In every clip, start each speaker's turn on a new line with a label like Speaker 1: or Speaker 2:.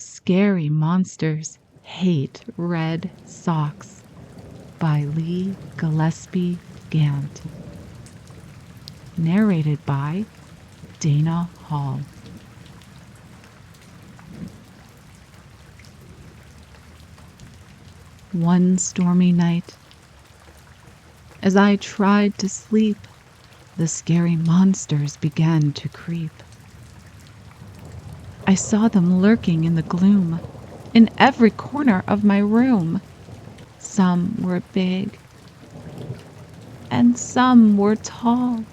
Speaker 1: Scary Monsters Hate Red Socks by Lea Gillespie Gant. Narrated by Dana Hall. One stormy night, as I tried to sleep, the scary monsters began to creep. I saw them lurking in the gloom, in every corner of my room. Some were big, and some were tall.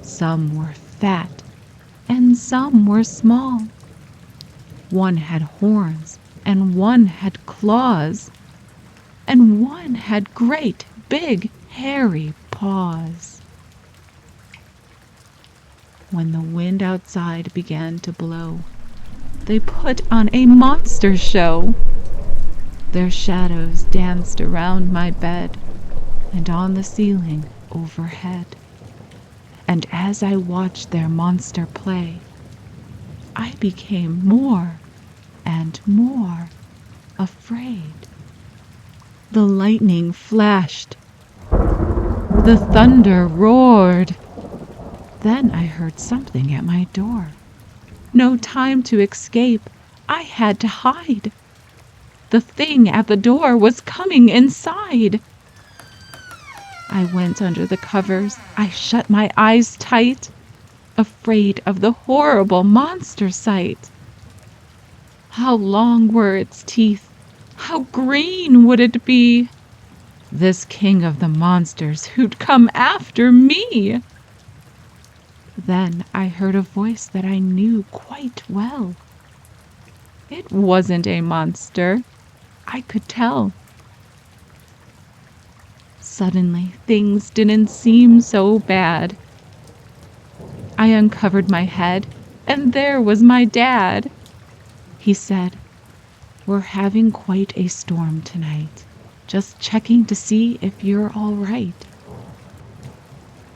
Speaker 1: Some were fat, and some were small. One had horns, and one had claws, and one had great, big, hairy paws. When the wind outside began to blow, they put on a monster show. Their shadows danced around my bed and on the ceiling overhead. And as I watched their monster play, I became more and more afraid. The lightning flashed. The thunder roared. Then I heard something at my door. No time to escape. I had to hide. The thing at the door was coming inside. I went under the covers. I shut my eyes tight, afraid of the horrible monster sight. How long were its teeth? How green would it be? This king of the monsters who'd come after me. Then I heard a voice that I knew quite well. It wasn't a monster, I could tell. Suddenly, things didn't seem so bad. I uncovered my head, and there was my dad. He said, "We're having quite a storm tonight. Just checking to see if you're all right."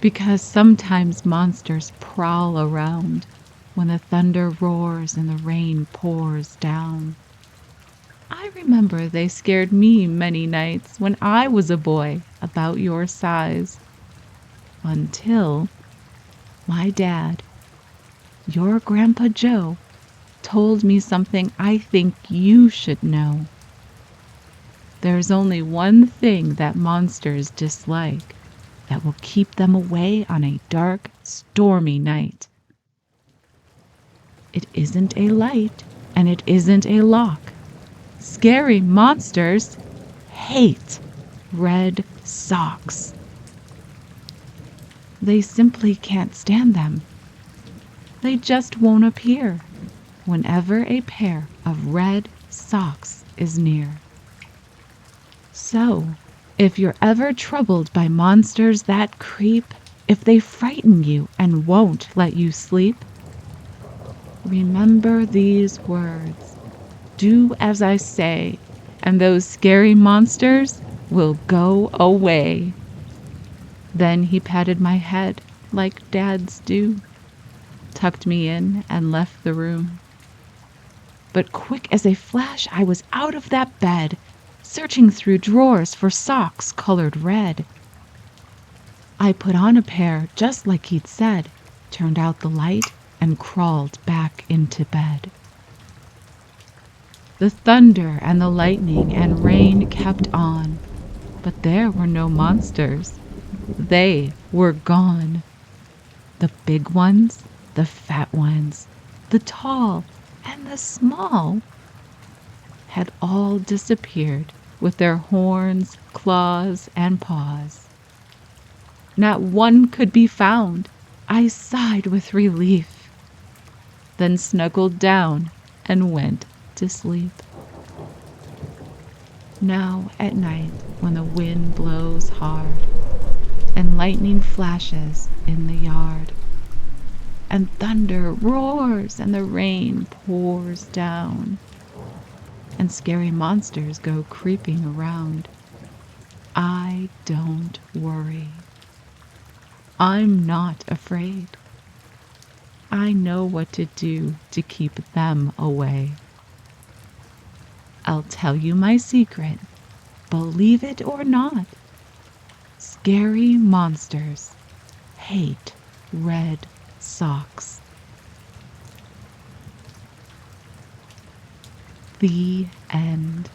Speaker 1: Because sometimes monsters prowl around when the thunder roars and the rain pours down. I remember they scared me many nights when I was a boy about your size. Until my dad, your Grandpa Joe, told me something I think you should know. There's only one thing that monsters dislike that will keep them away on a dark, stormy night. It isn't a light, and it isn't a lock. Scary monsters hate red socks. They simply can't stand them. They just won't appear whenever a pair of red socks is near. So, if you're ever troubled by monsters that creep, if they frighten you and won't let you sleep, remember these words. Do as I say, and those scary monsters will go away. Then he patted my head like dads do, tucked me in, and left the room. But quick as a flash, I was out of that bed, searching through drawers for socks colored red. I put on a pair just like he'd said, turned out the light, and crawled back into bed. The thunder and the lightning and rain kept on, but there were no monsters. They were gone. The big ones, the fat ones, the tall and the small had all disappeared with their horns, claws, and paws. Not one could be found. I sighed with relief, then snuggled down and went to sleep. Now at night, when the wind blows hard and lightning flashes in the yard and thunder roars and the rain pours down and scary monsters go creeping around, I don't worry. I'm not afraid. I know what to do to keep them away. I'll tell you my secret, believe it or not. Scary monsters hate red socks. The end.